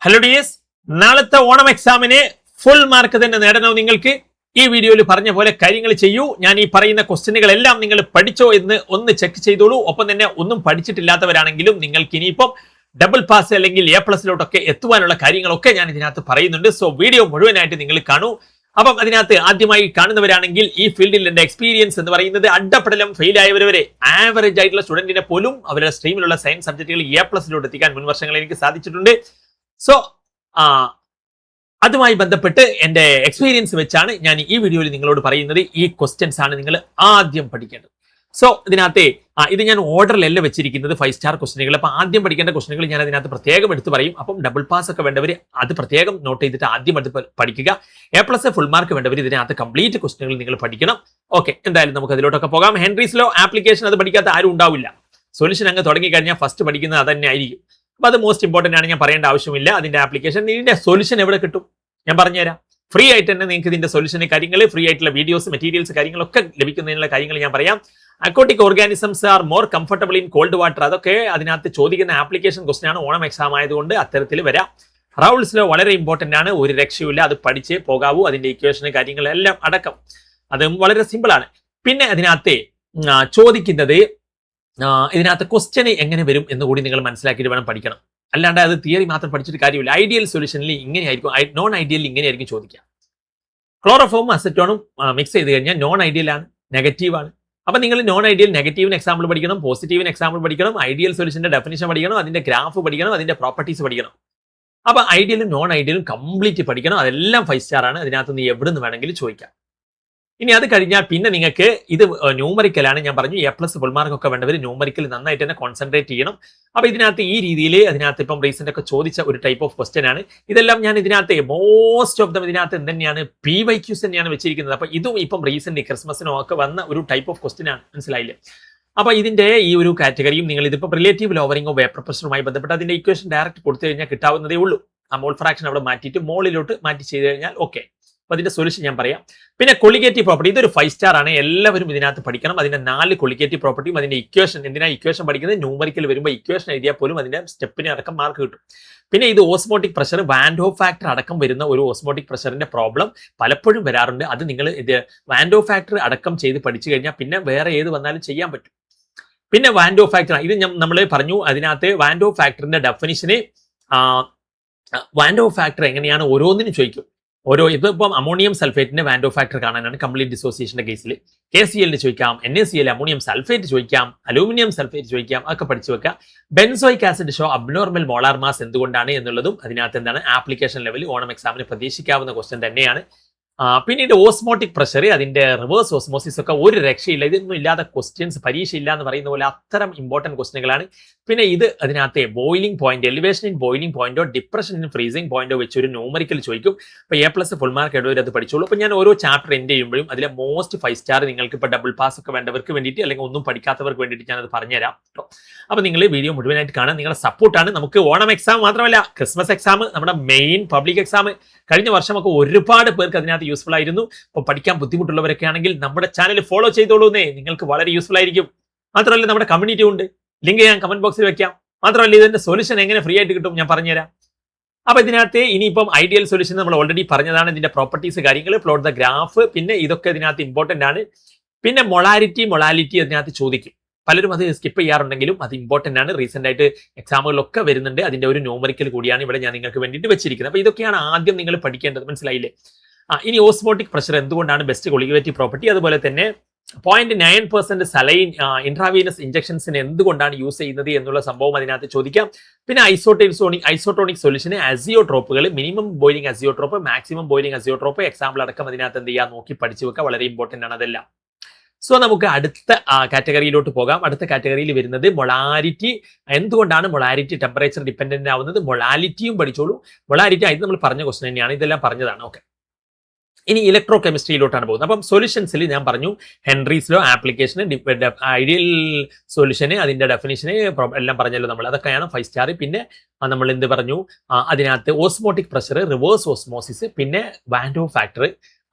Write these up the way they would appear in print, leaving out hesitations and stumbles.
Hello dears, നാളത്തെ ഓണം എക്സാമിന് full mark തന്നെ നേടണോ നിങ്ങൾക്ക്? ഈ വീഡിയോയിൽ പറഞ്ഞ പോലെ കാര്യങ്ങൾ ചെയ്യൂ. ഞാൻ ഈ പറയുന്ന ക്വസ്റ്റ്യനുകളെല്ലാം നിങ്ങൾ പഠിച്ചോ എന്ന് ഒന്ന് ചെക്ക് ചെയ്തോളൂ. ഒപ്പം തന്നെ ഒന്നും പഠിച്ചിട്ടില്ലാത്തവരാണെങ്കിലും നിങ്ങൾക്ക് ഇനിയിപ്പം ഡബിൾ പാസ് അല്ലെങ്കിൽ A+ലോട്ടൊക്കെ എത്തുവാനുള്ള കാര്യങ്ങളൊക്കെ ഞാൻ ഇതിനകത്ത് പറയുന്നുണ്ട്. സോ വീഡിയോ മുഴുവനായിട്ട് നിങ്ങൾ കാണൂ. അപ്പം അതിനകത്ത് ആദ്യമായി കാണുന്നവരാണെങ്കിൽ ഈ ഫീൽഡിൽ എന്റെ എക്സ്പീരിയൻസ് എന്ന് പറയുന്നത് അഡ്ഡപ്പടലം ഫെയിൽ ആയവർ വരെ ആവറേജ് ആയിട്ടുള്ള സ്റ്റുഡന്റിനെ പോലും അവരുടെ സ്ട്രീമിലുള്ള സയൻസ് സബ്ജക്റ്റുകൾ A+ലോട്ട് എത്തിക്കാൻ മുൻ വർഷങ്ങളിൽ എനിക്ക് സാധിച്ചിട്ടുണ്ട്. സോ അതുമായി ബന്ധപ്പെട്ട് എന്റെ എക്സ്പീരിയൻസ് വെച്ചാണ് ഞാൻ ഈ വീഡിയോയിൽ നിങ്ങളോട് പറയുന്നത്. ഈ ക്വസ്റ്റ്യൻസ് ആണ് നിങ്ങൾ ആദ്യം പഠിക്കേണ്ടത്. സോ ഇതിനകത്ത് ഇത് ഞാൻ ഓർഡറിലല്ല വെച്ചിരിക്കുന്നത് 5 സ്റ്റാർ ക്വസ്റ്റ്യനുകൾ. അപ്പൊ ആദ്യം പഠിക്കേണ്ട ക്വസ്റ്റ്യനുകൾ ഞാൻ അതിനകത്ത് പ്രത്യേകം എടുത്ത് പറയും. അപ്പം ഡബിൾ പാസ് ഒക്കെ വേണ്ടവർ അത് പ്രത്യേകം നോട്ട് ചെയ്തിട്ട് ആദ്യം എടുത്ത് പഠിക്കുക. A+ ഫുൾ മാർക്ക് വേണ്ടവർ ഇതിനകത്ത് കംപ്ലീറ്റ് ക്വസ്റ്റ്യനുകൾ നിങ്ങൾ പഠിക്കണം. ഓക്കെ, എന്തായാലും നമുക്ക് അതിലോട്ടൊക്കെ പോകാം. ഹെൻറീസ് ലോ ആപ്ലിക്കേഷൻ അത് പഠിക്കാത്ത ആരും ഉണ്ടാവില്ല. സൊല്യൂഷൻ അങ്ങ് തുടങ്ങി കഴിഞ്ഞാൽ ഫസ്റ്റ് പഠിക്കുന്നത് അത് തന്നെ ആയിരിക്കും. അപ്പൊ അത് മോസ്റ്റ് ഇമ്പോർട്ടന്റ് ആണ്, ഞാൻ പറയേണ്ട ആവശ്യമില്ല. അതിന്റെ ആപ്ലിക്കേഷൻ, ഇതിന്റെ സൊല്യൂഷൻ എവിടെ കിട്ടും ഞാൻ പറഞ്ഞുതരാം. ഫ്രീ ആയിട്ട് തന്നെ നിങ്ങൾക്ക് ഇതിന്റെ സൊല്യൂഷന് കാര്യങ്ങൾ, ഫ്രീ ആയിട്ടുള്ള വീഡിയോസ്, മെറ്റീരിയൽസ്, കാര്യങ്ങളൊക്കെ ലഭിക്കുന്നതിനുള്ള കാര്യങ്ങൾ ഞാൻ പറയാം. Aquatic organisms are more comfortable in called water, അതൊക്കെ അതിനകത്ത് ചോദിക്കുന്ന ആപ്ലിക്കേഷൻ ക്വസ്റ്റൻ ആണ്. ഓണം എക്സാം ആയതുകൊണ്ട് അത്തരത്തിൽ വരാം. റൗൾസ് ലോ വളരെ ഇമ്പോർട്ടന്റ് ആണ്, ഒരു രക്ഷയില്ല, അത് പഠിച്ചേ പോകാവൂ. അതിന്റെ ഇക്വേഷന് കാര്യങ്ങളെല്ലാം അടക്കം അതും വളരെ സിമ്പിൾ ആണ്. പിന്നെ അതിനകത്ത് ചോദിക്കുന്നത് ഇതിനകത്ത് ക്വസ്റ്റ്യൻ എങ്ങനെ വരും എന്ന് കൂടി നിങ്ങൾ മനസ്സിലാക്കിയിട്ട് വേണം പഠിക്കണം. അല്ലാണ്ട് അത് തിയറി മാത്രം പഠിച്ചിട്ട് കാര്യമില്ല. ഐഡിയൽ സൊല്യൂഷനിൽ ഇങ്ങനെയായിരിക്കും, നോൺ ഐഡിയലിൽ ഇങ്ങനെയായിരിക്കും ചോദിക്കുക. ക്ലോറോഫോമും അസറ്റോണും മിക്സ് ചെയ്ത് കഴിഞ്ഞാൽ നോൺ ഐഡിയൽ ആണ്, നെഗറ്റീവ് ആണ്. അപ്പൊ നിങ്ങൾ നോൺ ഐഡിയൽ നെഗറ്റീവിന് എക്സാമ്പിൾ പഠിക്കണം, പോസിറ്റീവിന് എക്സാമ്പിൾ പഠിക്കണം, ഐഡിയൽ സൊല്യൂഷന്റെ ഡെഫിനിഷൻ പഠിക്കണം, അതിന്റെ ഗ്രാഫ് പഠിക്കണം, അതിന്റെ പ്രോപ്പർട്ടീസ് പഠിക്കണം. അപ്പൊ ഐഡിയലും നോൺ ഐഡിയലും കംപ്ലീറ്റ് പഠിക്കണം. അതെല്ലാം 5 സ്റ്റാർ ആണ്. അതിനകത്ത് നീ എവിടെ നിന്ന് വേണമെങ്കിലും ചോദിക്കാം. ഇനി അത് കഴിഞ്ഞാൽ പിന്നെ നിങ്ങൾക്ക് ഇത് ന്യൂമറിക്കലാണ്. ഞാൻ പറഞ്ഞു A+ ഫുൾ മാർക്ക് ഒക്കെ വേണ്ടവർ ന്യൂമറിക്കൽ നന്നായിട്ട് തന്നെ കോൺസെൻട്രേറ്റ് ചെയ്യണം. അപ്പൊ ഇതിനകത്ത് ഈ രീതിയിൽ അതിനകത്ത് ഇപ്പം റീസെന്റ് ഒക്കെ ചോദിച്ച ഒരു ടൈപ്പ് ഓഫ് ക്വസ്റ്റ്യൻ ആണ്. ഇതെല്ലാം ഞാൻ ഇതിനകത്ത് മോസ്റ്റ് ഓഫ് ദം ഇതിനകത്ത് തന്നെയാണ് PYQs തന്നെയാണ് വെച്ചിരിക്കുന്നത്. അപ്പൊ ഇതും ഇപ്പം റീസെന്റ് ക്രിസ്മസിനോ ഒക്കെ വന്ന ഒരു ടൈപ്പ് ഓഫ് ക്വസ്റ്റ്യൻ ആണ്, മനസ്സിലായില്ലേ? അപ്പൊ ഇതിന്റെ ഈ ഒരു കാറ്റഗറിയും നിങ്ങൾ ഇതിപ്പോ റിലേറ്റീവ് ലോവറിംഗോ വേപ്പർ പ്രഷറുമായി ബന്ധപ്പെട്ട് അതിന്റെ ഇക്വേഷൻ ഡയറക്റ്റ് കൊടുത്തു കഴിഞ്ഞാൽ കിട്ടാവുന്നതേ ഉള്ളൂ. ആ മോൾ ഫ്രാക്ഷൻ അവിടെ മാറ്റിയിട്ട് മോളിലോട്ട് മാറ്റി ചെയ്ത് കഴിഞ്ഞാൽ ഓക്കെ. അപ്പൊ അതിന്റെ സൊല്യൂഷൻ ഞാൻ പറയാം. പിന്നെ കൊളിഗേറ്റീവ് പ്രോപ്പർട്ടി, ഇതൊരു 5 സ്റ്റാർ ആണ്. എല്ലാവരും ഇതിനകത്ത് പഠിക്കണം. അതിന്റെ 4 കൊളിഗേറ്റീവ് പ്രോപ്പർട്ടിയും അതിന്റെ ഇക്വേഷൻ. എന്തിനാ ഇക്വേഷൻ പഠിക്കുന്നത്? ന്യൂമറിക്കൽ വരുമ്പോൾ ഇക്വേഷൻ എഴുതിയാൽ പോലും അതിന്റെ സ്റ്റെപ്പിന് അടക്കം മാർക്ക് കിട്ടും. പിന്നെ ഇത് ഓസ്മോട്ടിക് പ്രഷർ, വാൻഡോ ഫാക്ടർ അടക്കം വരുന്ന ഒരു ഓസ്മോട്ടിക് പ്രഷറിന്റെ പ്രോബ്ലം പലപ്പോഴും വരാറുണ്ട്. അത് നിങ്ങൾ ഇത് വാൻഡോ ഫാക്ടർ അടക്കം ചെയ്ത് പഠിച്ചു കഴിഞ്ഞാൽ പിന്നെ വേറെ ഏത് വന്നാലും ചെയ്യാൻ പറ്റും. പിന്നെ വാൻഡോ ഫാക്ടർ, ഇത് നമ്മൾ പറഞ്ഞു. അതിനകത്ത് വാൻഡോ ഫാക്ടറിന്റെ ഡെഫിനിഷന്, വാൻഡോ ഫാക്ടർ എങ്ങനെയാണ് ഓരോന്നിനും ചോദിക്കും. ഇതിപ്പം അമോണിയം സൾഫേറ്റിന്റെ വാൻഡോ ഫാക്ടർ കാണാനാണ് കംപ്ലീറ്റ് ഡിസോസിയേഷന്റെ കേസിൽ. KCl ചോദിക്കാം, NaCl അമോണിയം സൾഫേറ്റ് ചോദിക്കാം, അലൂമിനിയം സൾഫേറ്റ് ചോദിക്കാം, ഒക്കെ പഠിച്ചു വെക്കാം. Benzoic acid show abnormal molar mass എന്തുകൊണ്ടാണ് എന്നുള്ളതും അതിനകത്ത് എന്താണ് ആപ്ലിക്കേഷൻ ലെവലിൽ ഓണം എക്സാമിന് പ്രതീക്ഷിക്കാവുന്ന ക്വസ്റ്റ്യൻ തന്നെയാണ്. പിന്നീട് ഓസ്മോട്ടിക് പ്രഷർ, അതിന്റെ റിവേഴ്സ് ഓസ്മോസിസ് ഒക്കെ ഒരു രക്ഷയില്ല. ഇതൊന്നും ഇല്ലാത്ത ക്വസ്റ്റ്യൻസ് പരീക്ഷ ഇല്ല എന്ന് പറയുന്ന പോലെ അത്തരം ഇമ്പോർട്ടന്റ് ക്വസ്റ്റ്യനുകളാണ്. പിന്നെ ഇത് അതിനകത്ത് boiling point, elevation in boiling പോയിന്റോ ഡിപ്രഷൻ ഇൻ ഫ്രീസിംഗ് പോയിന്റോ വെച്ച് ഒരു ന്യൂമറിക്കൽ ചോദിക്കും. അപ്പൊ A+ ഫുൾ മാർക്ക് എടുവർ അത് പഠിച്ചോളൂ. അപ്പൊ ഞാൻ ഓരോ ചാപ്റ്റർ എൻഡ് ചെയ്യുമ്പോഴും അതിലെ മോസ്റ്റ് 5 സ്റ്റാർ നിങ്ങൾക്ക് ഇപ്പൊ ഡബിൾ പാസ് ഒക്കെ വേണ്ടവർക്ക് വേണ്ടിയിട്ട് അല്ലെങ്കിൽ ഒന്നും പഠിക്കാത്തവർക്ക് വേണ്ടിയിട്ട് ഞാൻ അത് പറഞ്ഞുതരാം കേട്ടോ. അപ്പൊ നിങ്ങൾ വീഡിയോ മുഴുവനായിട്ട് കാണാൻ നിങ്ങളുടെ സപ്പോർട്ടാണ്. നമുക്ക് ഓണം എക്സാം മാത്രമല്ല, ക്രിസ്മസ് എക്സാം, നമ്മുടെ മെയിൻ പബ്ലിക് എക്സാം കഴിഞ്ഞ വർഷമൊക്കെ ഒരുപാട് പേർക്ക് അതിനകത്ത് യൂസ്ഫുൾ ആയിരുന്നു. അപ്പോൾ പഠിക്കാൻ ബുദ്ധിമുട്ടുള്ളവരൊക്കെ ആണെങ്കിൽ നമ്മുടെ ചാനൽ ഫോളോ ചെയ്തോളൂന്നേ, നിങ്ങൾക്ക് വളരെ യൂസ്ഫുൾ ആയിരിക്കും. മാത്രമല്ല നമ്മുടെ കമ്മ്യൂണിറ്റി ഉണ്ട്, ലിങ്ക് ഞാൻ കമന്റ് ബോക്സിൽ വെക്കാം. മാത്രമല്ല ഇതിന്റെ സൊല്യൂഷൻ എങ്ങനെ ഫ്രീ ആയിട്ട് കിട്ടും ഞാൻ പറഞ്ഞുതരാം. അപ്പൊ ഇതിനകത്ത് ഇനിയിപ്പം ഐഡിയൽ സൊല്യൂഷൻ നമ്മൾ ഓൾറെഡി പറഞ്ഞതാണ്. ഇതിന്റെ പ്രോപ്പർട്ടീസ്, കാര്യങ്ങൾ, പ്ലോട്ട് ദ ഗ്രാഫ്, പിന്നെ ഇതൊക്കെ ഇതിനകത്ത് ഇമ്പോർട്ടന്റ് ആണ്. പിന്നെ മൊളാലിറ്റി അതിനകത്ത് ചോദിക്കും. പലരും അത് സ്കിപ്പ് ചെയ്യാറുണ്ടെങ്കിലും അത് ഇമ്പോർട്ടന്റ് ആണ്. റീസെന്റ് ആയിട്ട് എക്സാമുകളിലൊക്കെ വരുന്നുണ്ട്. അതിന്റെ ഒരു ന്യൂമറിക്കൽ കൂടിയാണ് ഇവിടെ ഞാൻ നിങ്ങൾക്ക് വേണ്ടിയിട്ട് വെച്ചിരിക്കുന്നത്. അപ്പൊ ഇതൊക്കെയാണ് ആദ്യം നിങ്ങൾ പഠിക്കേണ്ടത്, മനസ്സിലായില്ലേ? ഇനി ഓസ്മോട്ടിക് പ്രഷർ എന്തുകൊണ്ടാണ് ബെസ്റ്റ് കൊളിഗേറ്റീവ് പ്രോപ്പർട്ടി, അതുപോലെ തന്നെ 0.9% സലൈൻ ഇൻട്രാവീനസ് ഇഞ്ചക്ഷൻസിന് എന്തുകൊണ്ടാണ് യൂസ് ചെയ്യുന്നത് എന്നുള്ള സംഭവം അതിനകത്ത് ചോദിക്കാം. പിന്നെ ഐസോട്ടോണിക് സൊല്യൂഷന് അസിയോട്രോപ്പുകൾ, minimum boiling azeotrope, maximum boiling azeotrope, example അടക്കം അതിനകത്ത് എന്ത് ചെയ്യാൻ നോക്കി പഠിച്ചു വെക്കുക. വളരെ ഇമ്പോർട്ടന്റ് ആണ് അതെല്ലാം. സോ നമുക്ക് അടുത്ത കാറ്റഗറിയിലോട്ട് പോകാം. അടുത്ത കാറ്റഗറിയിൽ വരുന്നത് മൊളാരിറ്റി. എന്തുകൊണ്ടാണ് മൊളാരിറ്റി ടെമ്പറേച്ചർ ഡിപ്പെൻഡന്റ് ആവുന്നത്? മൊളാലിറ്റിയും പഠിച്ചോളൂ. മൊളാരിറ്റി ആയത് നമ്മൾ പറഞ്ഞ ക്വസ്റ്റൻ തന്നെയാണ്, ഇതെല്ലാം പറഞ്ഞതാണ്. ഓക്കെ, ഇനി ഇലക്ട്രോ കെമിസ്ട്രിയിലോട്ടാണ് പോകുന്നത്. അപ്പം സൊല്യൂഷൻസിൽ ഞാൻ പറഞ്ഞു ഹെൻറീസ് ലോ ആപ്ലിക്കേഷന്, ഐഡിയൽ സൊല്യൂഷന്, അതിന്റെ ഡെഫിനിഷന് എല്ലാം പറഞ്ഞല്ലോ നമ്മൾ. അതൊക്കെയാണ് 5 സ്റ്റാർ. പിന്നെ നമ്മൾ എന്ത് പറഞ്ഞു, അതിനകത്ത് ഓസ്മോട്ടിക് പ്രഷർ, റിവേഴ്സ് ഓസ്മോസിസ്, പിന്നെ വാൻഡോ ഫാക്ടർ,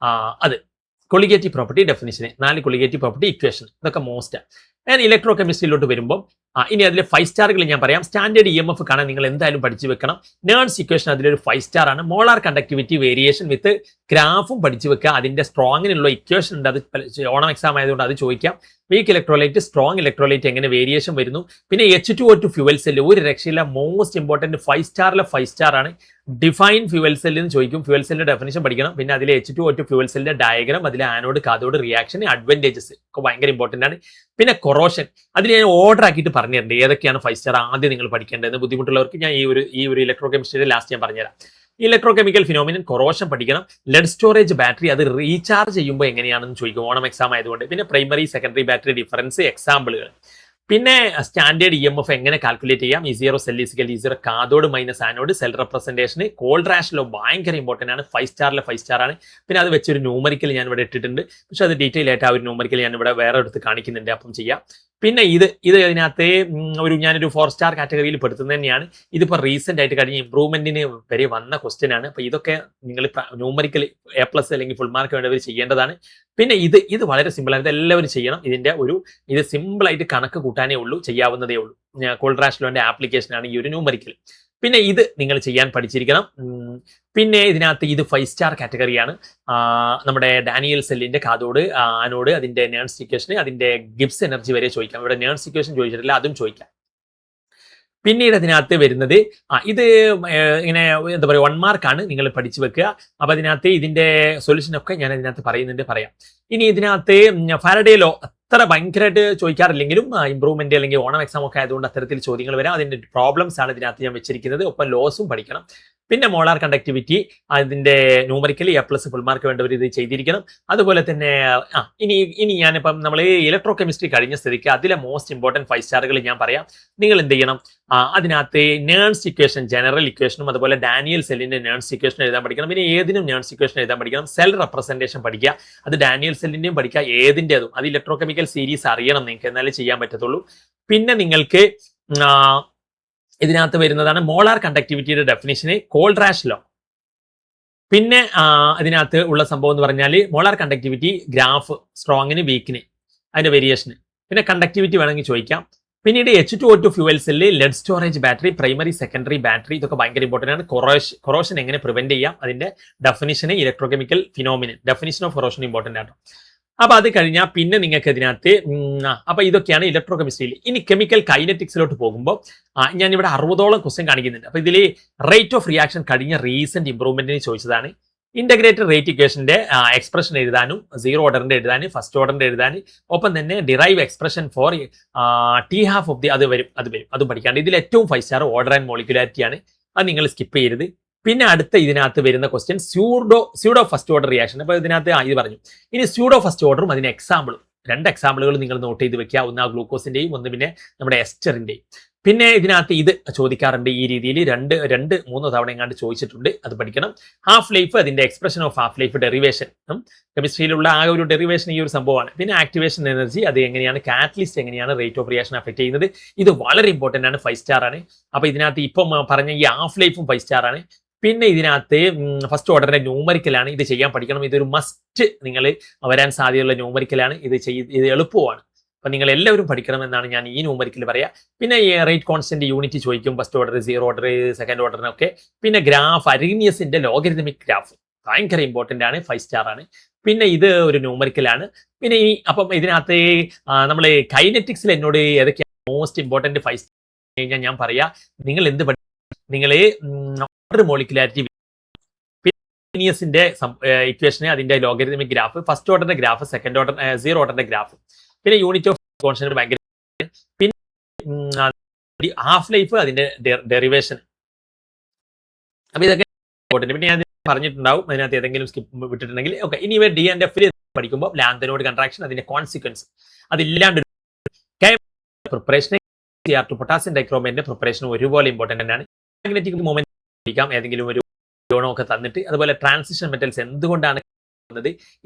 അത് കൊളിഗേറ്റീവ് പ്രോപ്പർട്ടി ഡെഫിനിഷന്, 4 കൊളിഗേറ്റീവ് പ്രോപ്പർട്ടി ഇക്വേഷൻ, ഇതൊക്കെ മോസ്റ്റ്. ഞാൻ ഇലക്ട്രോ കെമിസ്ട്രിയിലോട്ട് വരുമ്പോൾ ഇനി അതിലെ 5 സ്റ്റാറുകൾ ഞാൻ പറയാം. സ്റ്റാൻഡേർഡ് EMF കാണാൻ നിങ്ങൾ എന്തായാലും പഠിച്ചു വെക്കണം. നേൺസ് ഇക്വേഷൻ അതിലൊരു 5 സ്റ്റാർ ആണ്. മോളാർ കണ്ടക്ടിവിറ്റി വേരിയേഷൻ വിത്ത് ഗ്രാഫും പഠിച്ചു വെക്കുക. അതിന്റെ സ്ട്രോങ്ങിനുള്ള ഇക്വേഷൻ ഉണ്ട്, അത് ഓണം എക്സാം ആയതുകൊണ്ട് അത് ചോദിക്കാം. വീക്ക് ഇലക്ട്രോലൈറ്റ്, സ്ട്രോങ് ഇലക്ട്രോലൈറ്റ് എങ്ങനെ വേരിയേഷൻ വരുന്നു. പിന്നെ H2O2 ഫ്യൂവൽ സെല്ല് ഒരു രക്ഷയില്ല, മോസ്റ്റ് ഇമ്പോർട്ടന്റ് 5 സ്റ്റാറിലെ 5 സ്റ്റാർ ആണ്. ഡിഫൈൻ ഫ്യൂവൽ സെല്ല് എന്ന് ചോദിക്കും. ഫ്യൂവൽ സെല്ലിന്റെ ഡെഫിനിഷൻ പഠിക്കണം. പിന്നെ അതിലെ H2O2 ഫ്യൂവൽ സെല്ലിന്റെ ഡയഗ്രാം, അതിലെ ആനോഡ് കാഥോഡ് റിയാക്ഷൻ, അഡ്വാൻറ്റേജസ് ഒക്കെ ഭയങ്കര ഇമ്പോർട്ടന്റ് ആണ്. പിന്നെ കൊറോഷൻ, അതിൽ ഞാൻ ഓർഡർ ആക്കിയിട്ട് പറഞ്ഞിട്ടുണ്ട് ഏതൊക്കെയാണ് 5 സ്റ്റാർ ആദ്യം നിങ്ങൾ പഠിക്കേണ്ടതെന്ന്. ബുദ്ധിമുട്ടുള്ളവർക്ക് ഞാൻ ഈ ഒരു ഇലക്ട്രോ കെമിസ്ട്രിയുടെ ലാസ്റ്റ് ഞാൻ പറഞ്ഞുതരാം. ഇലക്ട്രോ കെമിക്കൽ ഫിനോമിനൻ, കൊറോഷൻ പഠിക്കണം. ലെഡ് സ്റ്റോറേജ് ബാറ്ററി അത് റീചാർജ് ചെയ്യുമ്പോൾ എങ്ങനെയാണെന്ന് ചോദിക്കും ഓണം എക്സാം ആയതുകൊണ്ട്. പിന്നെ പ്രൈമറി സെക്കൻഡറി ബാറ്ററി ഡിഫറൻസ്, എക്സാമ്പിളുകൾ. പിന്നെ സ്റ്റാൻഡേർഡ് EMF എങ്ങനെ കാൽക്കുലേറ്റ് ചെയ്യാം. E0 cell is equal E0 cathode minus anode, cell representation, കോൾഡ്രാഷ് ലോ ഭയങ്കര ഇമ്പോർട്ടന്റ് ആണ്. 5 സ്റ്റാറിലെ 5 സ്റ്റാർ ആണ്. പിന്നെ അത് വെച്ചൊരു ന്യൂമറിക്കൽ ഞാൻ ഇവിടെ ഇട്ടിട്ടുണ്ട്. പക്ഷെ അത് ഡീറ്റെയിൽ ആയിട്ട് ആ ഒരു ന്യൂമറിക്കൽ ഞാൻ ഇവിടെ വേറെ എടുത്ത് കാണിക്കുന്നുണ്ട്, അപ്പം ചെയ്യാം. പിന്നെ ഇത് ഇതിനകത്ത് ഞാനൊരു 4 സ്റ്റാർ കാറ്റഗറിയിൽ പെടുത്തുന്നത് തന്നെയാണ്. ഇതിപ്പോൾ റീസെന്റ് ആയിട്ട് കഴിഞ്ഞ ഇംപ്രൂവ്മെന്റിന് വരെ വന്ന ക്വസ്റ്റ്യൻ ആണ്. അപ്പൊ ഇതൊക്കെ നിങ്ങൾ ന്യൂമറിക്കൽ A+ അല്ലെങ്കിൽ ഫുൾ മാർക്ക് വേണ്ടവർ ചെയ്യേണ്ടതാണ്. പിന്നെ ഇത് വളരെ സിമ്പിൾ ആണ്, ഇത് എല്ലാവരും ചെയ്യണം. ഇത് സിമ്പിൾ ആയിട്ട് കണക്ക് കൂട്ടാനേ ഉള്ളൂ, ചെയ്യാവുന്നതേ ഉള്ളൂ. കോൾഡ്രാഷ് ലോന്റെ ആപ്ലിക്കേഷൻ ആണ് ഈ ഒരു ന്യൂമറിക്കൽ. പിന്നെ ഇത് നിങ്ങൾ ചെയ്യാൻ പഠിച്ചിരിക്കണം. പിന്നെ ഇതിനകത്ത് ഇത് 5 സ്റ്റാർ കാറ്റഗറിയാണ്. നമ്മുടെ ഡാനിയൽ സെല്ലിന്റെ കാഥോഡ്, ആനോഡ്, അതിന്റെ നേൺസ് ഇക്വേഷൻ, അതിന്റെ ഗിബ്സ് എനർജി വരെ ചോദിക്കാം. ഇവിടെ നേൺസ് ഇക്വേഷൻ ചോദിച്ചിട്ടില്ല, അതും ചോദിക്കാം. പിന്നീട് അതിനകത്ത് വരുന്നത് ഇത് ഇങ്ങനെ എന്താ പറയുക 1 മാർക്കാണ്, നിങ്ങൾ പഠിച്ചു വെക്കുക. അപ്പൊ അതിനകത്ത് ഇതിന്റെ സൊല്യൂഷൻ ഒക്കെ ഞാൻ ഇതിനകത്ത് പറയാം. ഇനി ഇതിനകത്ത് ഫാരഡേ ലോ അത്ര ഭയങ്കരമായിട്ട് ചോദിക്കാറില്ലെങ്കിലും ഇംപ്രൂവ്മെന്റ് അല്ലെങ്കിൽ ഓണം എക്സാം ഒക്കെ ആയതുകൊണ്ട് അത്തരത്തിൽ ചോദ്യങ്ങൾ വരാം. അതിന്റെ പ്രോബ്ലംസ് ആണ് ഇതിനകത്ത് ഞാൻ വെച്ചിരിക്കുന്നത്. ഒപ്പം ലോസും പഠിക്കണം. പിന്നെ മോളാർ കണ്ടക്ടിവിറ്റി, അതിന്റെ ന്യൂമറിക്കലി A+ ഫുൾ മാർക്ക് വേണ്ടവർ ഇത് ചെയ്തിരിക്കണം. അതുപോലെ തന്നെ ഇനി ഞാനിപ്പം നമ്മൾ ഇലക്ട്രോ കെമിസ്ട്രി കഴിഞ്ഞ സ്ഥിതിക്ക് അതിലെ മോസ്റ്റ് ഇമ്പോർട്ടന്റ് 5 സ്റ്റാറുകൾ ഞാൻ പറയാം. നിങ്ങൾ എന്ത് ചെയ്യണം, അതിനകത്ത് നേൺസ് ഇക്വേഷൻ, ജനറൽ ഇക്വേഷനും അതുപോലെ ഡാനിയൽ സെല്ലിന്റെ നേൺസ് ഇക്വേഷൻ എഴുതാൻ പഠിക്കണം. പിന്നെ ഏതിനും നേൺസ് ഇക്വേഷൻ എഴുതാൻ പഠിക്കണം. സെൽ റെപ്രസെന്റേഷൻ പഠിക്കുക, അത് ഡാനിയൽ സെല്ലിന്റെയും പഠിക്കുക, ഏതിൻ്റെതും. അത് ഇലക്ട്രോ കെമിക്കൽ സീരീസ് അറിയണം നിങ്ങൾക്ക്, എന്നാലേ ചെയ്യാൻ പറ്റത്തുള്ളൂ. പിന്നെ നിങ്ങൾക്ക് ഇതിനകത്ത് വരുന്നതാണ് മോളാർ കണ്ടക്ടിവിറ്റിയുടെ ഡെഫിനിഷന്, കോൾഡ്രാഷ് ലോ. പിന്നെ ഇതിനകത്ത് ഉള്ള സംഭവം എന്ന് പറഞ്ഞാൽ മോളാർ കണ്ടക്ടിവിറ്റി ഗ്രാഫ്, സ്ട്രോങ്ങിന് വീക്കിന് അതിന്റെ വേരിയേഷന്. പിന്നെ കണ്ടക്ടിവിറ്റി വേണമെങ്കിൽ ചോദിക്കാം. പിന്നീട് H2O2 fuel cell, lead storage battery, primary secondary battery, ഇതൊക്കെ ഭയങ്കര ഇമ്പോർട്ടന്റ് ആണ്. കൊറോഷൻ എങ്ങനെ പ്രിവെന്റ് ചെയ്യാം, അതിന്റെ ഡെഫിനിഷന്, electrochemical phenomenon, definition of corrosion important ആണ്. അപ്പൊ അത് കഴിഞ്ഞാൽ പിന്നെ നിങ്ങൾക്ക് ഇതിനകത്ത് അപ്പൊ ഇതൊക്കെയാണ് ഇലക്ട്രോ കെമിസ്ട്രിയിൽ. ഇനി കെമിക്കൽ കൈനറ്റിക്സിലോട്ട് പോകുമ്പോൾ ഞാൻ ഇവിടെ 60ഓളം ക്വസ്റ്റ്യൻ കാണിക്കുന്നുണ്ട്. അപ്പൊ ഇതിൽ റേറ്റ് ഓഫ് റിയാക്ഷൻ കഴിഞ്ഞ റീസെന്റ് ഇംപ്രൂവ്മെന്റിന് ചോദിച്ചതാണ്. ഇന്റഗ്രേറ്റഡ് റേറ്റ് ഇക്വേഷന്റെ എക്സ്പ്രഷൻ എഴുതാനും, 0 ഓർഡറിന്റെ എഴുതാനും, ഫസ്റ്റ് ഓർഡറിന്റെ എഴുതാനും, ഒപ്പം തന്നെ derive expression for T½ of the അത് വരും, അതും പഠിക്കാണ്ട്. ഇതിൽ ഏറ്റവും 5 സ്റ്റാർ ഓർഡർ ആൻഡ് മോളിക്കുലാരിറ്റി ആണ്, അത് നിങ്ങൾ സ്കിപ്പ് ചെയ്യരുത്. പിന്നെ അടുത്ത ഇതിനകത്ത് വരുന്ന question pseudo first order reaction. അപ്പൊ ഇതിനകത്ത് ഇത് പറഞ്ഞു. ഇനി സ്യൂഡോ ഫസ്റ്റ് ഓർഡറും അതിന് എക്സാമ്പിളും, 2 എക്സാമ്പിളുകൾ നിങ്ങൾ നോട്ട് ചെയ്ത് വെക്കുക. ഒന്ന് ഗ്ലൂക്കോസിന്റെയും ഒന്ന് പിന്നെ നമ്മുടെ എസ്റ്ററിന്റെയും. പിന്നെ ഇതിനകത്ത് ഇത് ചോദിക്കാറുണ്ട് ഈ രീതിയിൽ 2-3 തവണ എങ്ങാണ്ട് ചോദിച്ചിട്ടുണ്ട്, അത് പഠിക്കണം. ഹാഫ് ലൈഫ്, അതിന്റെ expression of half life, derivation, കെമിസ്ട്രിയിലുള്ള ആ ഒരു ഡെറിവേഷൻ ഈ ഒരു സംഭവമാണ്. പിന്നെ ആക്ടിവേഷൻ എനർജി, അത് എങ്ങനെയാണ്, കാറ്റലിസ്റ്റ് എങ്ങനെയാണ് റേറ്റ് ഓഫ് റിയാക്ഷൻ അഫക്ട് ചെയ്യുന്നത്, ഇത് വളരെ ഇമ്പോർട്ടന്റ് ആണ്, 5 സ്റ്റാർ ആണ്. അപ്പൊ ഇതിനകത്ത് ഇപ്പം പറഞ്ഞ ഈ ഹാഫ് ലൈഫും 5 സ്റ്റാർ ആണ്. പിന്നെ ഇതിനകത്ത് ഫസ്റ്റ് ഓർഡറിന്റെ ന്യൂമറിക്കലാണ്, ഇത് ചെയ്യാൻ പഠിക്കണം. ഇതൊരു മസ്റ്റ് നിങ്ങൾ വരാൻ സാധ്യതയുള്ള ന്യൂമറിക്കലാണ്. ഇത് എളുപ്പമാണ്. അപ്പൊ നിങ്ങൾ എല്ലാവരും പഠിക്കണമെന്നാണ് ഞാൻ ഈ ന്യൂമറിക്കൽ പറയാ. പിന്നെ ഈ റേറ്റ് കോൺസ്റ്റന്റ് യൂണിറ്റ് ചോദിക്കും, ഫസ്റ്റ് ഓർഡർ, 0 ഓർഡർ, സെക്കൻഡ് ഓർഡറിനൊക്കെ. പിന്നെ ഗ്രാഫ്, അരീനിയസിന്റെ ലോഗരിതമിക് ഗ്രാഫ് ഭയങ്കര ഇമ്പോർട്ടന്റ് ആണ്, 5 സ്റ്റാർ ആണ്. പിന്നെ ഇത് ഒരു ന്യൂമറിക്കലാണ്. പിന്നെ അപ്പം ഇതിനകത്ത് നമ്മൾ കൈനറ്റിക്സിൽ എന്നോട് ഏതൊക്കെയാണ് മോസ്റ്റ് ഇമ്പോർട്ടന്റ് 5 കഴിഞ്ഞാൽ ഞാൻ പറയാ, നിങ്ങൾ എന്ത് നിങ്ങൾ മോളിക്കുലാരിറ്റി, ഇക്വേഷന് അതിന്റെ ലോഗരിതമിക് ഗ്രാഫ്, ഫസ്റ്റ് ഓർഡറിന്റെ ഗ്രാഫ്, സെക്കൻഡ് ഓർഡർ 0 ഓർഡറിന്റെ ഗ്രാഫ്, പിന്നെ യൂണിറ്റ് ഓഫ് കോൺസ്റ്റന്റ് ഭയങ്കര, പിന്നെ ഹാഫ് ലൈഫ്, അതിന്റെ ഡെറിവേഷൻ. അപ്പൊ ഇതൊക്കെ ഇമ്പോർട്ടന്റ്. പിന്നെ ഞാൻ പറഞ്ഞിട്ടുണ്ടാവും, അതിനകത്ത് ഏതെങ്കിലും സ്കിപ്പ് വിട്ടിട്ടുണ്ടെങ്കിൽ. ഓക്കെ, ഇനി ഇവ D&F പഠിക്കുമ്പോൾ ലാന്തനോട് കൺട്രാക്ഷൻ, അതിന്റെ കോൺസിക്വൻസ്, അതില്ലാണ്ട് പ്രിപ്പറേഷൻ, പൊട്ടാസ്യം ഡൈക്രോമേറ്റിന്റെ പ്രിപ്പറേഷൻ ഒരുപോലെ ഇമ്പോർട്ടന്റ് തന്നെയാണ്. മാഗ്നറ്റിക് മൂവ്മെന്റ് പഠിക്കാം, ഏതെങ്കിലും ഒരു ഒക്കെ തന്നിട്ട്. അതുപോലെ ട്രാൻസിഷൻ മെറ്റൽസ് എന്തുകൊണ്ടാണ്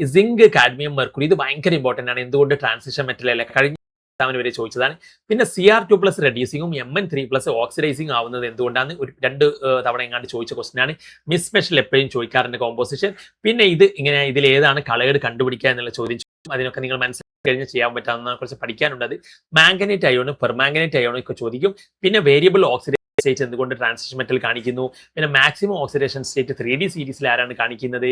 ഈ സിങ്ക്, കാഡ്മിയം, മെർക്കുറി, ഇത് ഭയങ്കര ഇമ്പോർട്ടന്റ് ആണ്. എന്തുകൊണ്ട് ട്രാൻസിഷൻ മെറ്റൽ അല്ല, കഴിഞ്ഞ എക്സാമിന് വരെ ചോദിച്ചതാണ്. പിന്നെ Cr2+ റെഡ്യൂസിങ്ങും Mn3+ ഓക്സിഡൈസിങ് ആവുന്നത് എന്തുകൊണ്ടാണ്, ഒരു 2 തവണ എങ്ങാണ്ട് ചോദിച്ച ക്വസ്റ്റൻ ആണ്. മിസ് മെഷൽ എപ്പോഴും ചോദിക്കാറുണ്ട്, കോമ്പോസിഷൻ. പിന്നെ ഇതിൽ ഏതാണ് കളേഡ് കണ്ടുപിടിക്കുക എന്നുള്ള ചോദ്യം, അതിനൊക്കെ നിങ്ങൾ മനസ്സിലാക്കി കഴിഞ്ഞാൽ ചെയ്യാൻ പറ്റാവുന്ന കുറച്ച് പഠിക്കാനുണ്ട്. അത് മാംഗനേറ്റ് അയോൺ പെർമാംഗനേറ്റ് അയോൺ ഒക്കെ ചോദിക്കും. പിന്നെ വേരിയബിൾ ഓക്സിഡേഷൻ സ്റ്റേറ്റ് എന്തുകൊണ്ട് ട്രാൻസിഷൻ മെറ്റൽ കാണിക്കുന്നു, പിന്നെ മാക്സിമം ഓക്സിഡേഷൻ സ്റ്റേറ്റ് 3D സീരീസിൽ ആരാണ് കാണിക്കുന്നത്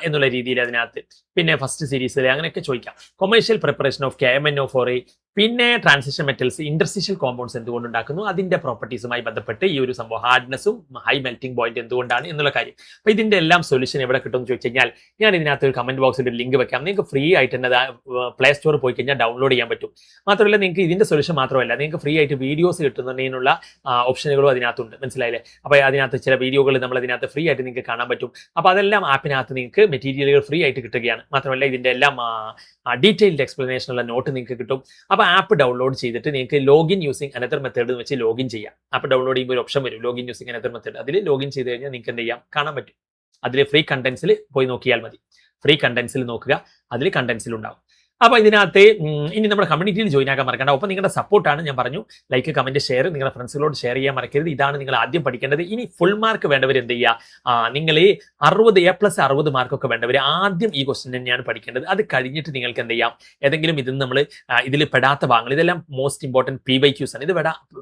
എന്നുള്ള രീതിയിൽ അതിനകത്ത്, പിന്നെ ഫസ്റ്റ് സീരീസിൽ അങ്ങനെയൊക്കെ ചോദിക്കാം. കൊമേഴ്ഷ്യൽ പ്രിപ്പറേഷൻ ഓഫ് KMnO4, പിന്നെ ട്രാൻസിഷൻ മെറ്റൽസ് ഇന്റർസ്റ്റിഷ്യൽ കോമ്പൗണ്ട്സ് എന്തുകൊണ്ട് ഉണ്ടാക്കുന്നു, അതിന്റെ പ്രോപ്പർട്ടീസുമായി ബന്ധപ്പെട്ട് ഈ ഒരു സംഭവം ഹാർഡ്നെസ്സും ഹൈ മെൽറ്റിംഗ് പോയിന്റ് എന്തുകൊണ്ടാണ് എന്നുള്ള കാര്യം. അപ്പൊ ഇതിന്റെ എല്ലാം സൊല്യൂഷൻ എവിടെ കിട്ടും എന്ന് ചോദിച്ചു കഴിഞ്ഞാൽ ഞാൻ ഇതിനകത്ത് ഒരു കമന്റ് ബോക്സിൽ ഒരു ലിങ്ക് വെക്കാം. നിങ്ങൾക്ക് ഫ്രീ ആയിട്ട് തന്നെ പ്ലേ സ്റ്റോറിൽ പോയി കഴിഞ്ഞാൽ ഡൗൺലോഡ് ചെയ്യാൻ പറ്റും. മാത്രമല്ല നിങ്ങൾക്ക് ഇതിന്റെ സൊല്യൂഷൻ മാത്രമല്ല, നിങ്ങൾക്ക് ഫ്രീ ആയിട്ട് വീഡിയോസ് കിട്ടുന്നതിനുള്ള ഓപ്ഷനുകളും അതിനകത്തുണ്ട്. മനസ്സിലായില്ലേ? അപ്പൊ അതിനകത്ത് ചില വീഡിയോകൾ നമ്മൾ അതിനകത്ത് ഫ്രീ ആയിട്ട് നിങ്ങൾക്ക് കാണാൻ പറ്റും. അപ്പൊ അതെല്ലാം ആപ്പിനകത്ത് നിങ്ങൾക്ക് മെറ്റീരിയലുകൾ ഫ്രീ ആയിട്ട് കിട്ടുകയാണ്. മാത്രമല്ല ഇതിന്റെ എല്ലാം ഡീറ്റെയിൽഡ് എക്സ്പ്ലനേഷൻ ഉള്ള നോട്ട് നിങ്ങൾക്ക് കിട്ടും. അപ്പോൾ ആപ്പ് ഡൗൺലോഡ് ചെയ്തിട്ട് നിങ്ങൾക്ക് ലോഗിൻ യൂസിങ് അനദർ മെത്തേഡ് വെച്ച് ലോഗിൻ ചെയ്യാം. ആപ്പ് ഡൗൺലോഡ് ചെയ്യുമ്പോൾ ഒരു ഓപ്ഷൻ വരും, ലോഗിൻ യൂസിങ് അനദർ മെത്തേഡ്. അതിൽ ലോഗിൻ ചെയ്ത് കഴിഞ്ഞാൽ നിങ്ങൾക്ക് എന്ത് ചെയ്യാം, കാണാൻ പറ്റും. അതിൽ ഫ്രീ കണ്ടന്റ്സിൽ പോയി നോക്കിയാൽ മതി. ഫ്രീ കണ്ടന്റ്സിൽ നോക്കുക, അതിൽ കണ്ടന്റ്സിൽ ഉണ്ടാവും. അപ്പോൾ ഇതിനകത്ത് ഇനി നമ്മുടെ കമ്മ്യൂണിറ്റിയിൽ ജോയിൻ ആക്കാൻ മറക്കണ്ട. ഒപ്പം നിങ്ങളുടെ സപ്പോർട്ടാണ് ഞാൻ പറഞ്ഞു. ലൈക്ക്, കമന്റ്, ഷെയർ, നിങ്ങളുടെ ഫ്രണ്ട്സുകളോട് ഷെയർ ചെയ്യാൻ മറക്കരുത്. ഇതാണ് നിങ്ങൾ ആദ്യം പഠിക്കേണ്ടത്. ഇനി ഫുൾ മാർക്ക് വേണ്ടവർ എന്ത് ചെയ്യുക, നിങ്ങൾ 60 A+60 മാർക്കൊക്കെ വേണ്ടവർ ആദ്യം ഈ ക്വസ്റ്റ്യൻ തന്നെയാണ് പഠിക്കേണ്ടത്. അത് കഴിഞ്ഞിട്ട് നിങ്ങൾക്ക് എന്ത് ചെയ്യാം, ഏതെങ്കിലും ഇതിൽ പെടാത്ത ഭാഗങ്ങൾ, ഇതെല്ലാം മോസ്റ്റ് ഇമ്പോർട്ടൻറ്റ് PYQs ആണ്. ഇത്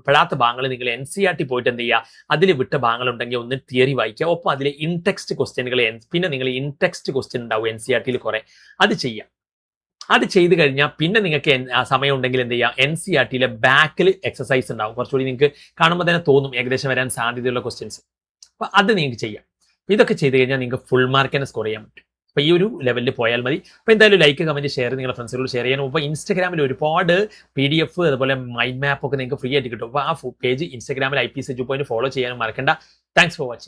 പെടാത്ത ഭാഗങ്ങൾ നിങ്ങൾ NCERT പോയിട്ട് എന്ത് ചെയ്യുക, അതിൽ വിട്ട ഭാഗങ്ങൾ ഉണ്ടെങ്കിൽ ഒന്ന് തിയറി വായിക്കുക. ഒപ്പം അതിൽ ഇൻടെക്സ്റ്റ് ക്വസ്റ്റ്യനുകൾ, പിന്നെ നിങ്ങൾ ഇൻടെക്സ്റ്റ് ക്വസ്റ്റ്യൻ ഉണ്ടാവും NCERTയിൽ കുറേ, അത് ചെയ്യാം. അത് ചെയ്ത് കഴിഞ്ഞാൽ പിന്നെ നിങ്ങൾക്ക് സമയം ഉണ്ടെങ്കിൽ എന്ത് ചെയ്യാം, NCERTയിലെ ബാക്കിൽ എക്സസൈസ് ഉണ്ടാവും. കുറച്ചുകൂടി നിങ്ങൾക്ക് കാണുമ്പോൾ തന്നെ തോന്നും ഏകദേശം വരാൻ സാധ്യതയുള്ള ക്വസ്റ്റ്യൻസ്. അപ്പോൾ അത് നിങ്ങൾക്ക് ചെയ്യാം. ഇതൊക്കെ ചെയ്ത് കഴിഞ്ഞാൽ നിങ്ങൾക്ക് ഫുൾ മാർക്ക് തന്നെ സ്കോർ ചെയ്യാൻ പറ്റും. അപ്പോൾ ഈ ഒരു ലെവലിൽ പോയാൽ മതി. അപ്പോൾ എന്തായാലും ലൈക്ക്, കമന്റ്, ഷെയർ, നിങ്ങളുടെ ഫ്രണ്ട്സുകളോട് ഷെയർ ചെയ്യാനും. അപ്പോൾ ഇൻസ്റ്റാഗ്രാമിൽ ഒരുപാട് PDF അതുപോലെ മൈൻഡ് മാപ്പ് ഒക്കെ നിങ്ങൾക്ക് ഫ്രീ ആയിട്ട് കിട്ടും. അപ്പോൾ ആ പേജ് ഇൻസ്റ്റാഗ്രാമിൽ IPSedu ഫോളോ ചെയ്യാനും മറക്കണ്ട. Thanks for watching.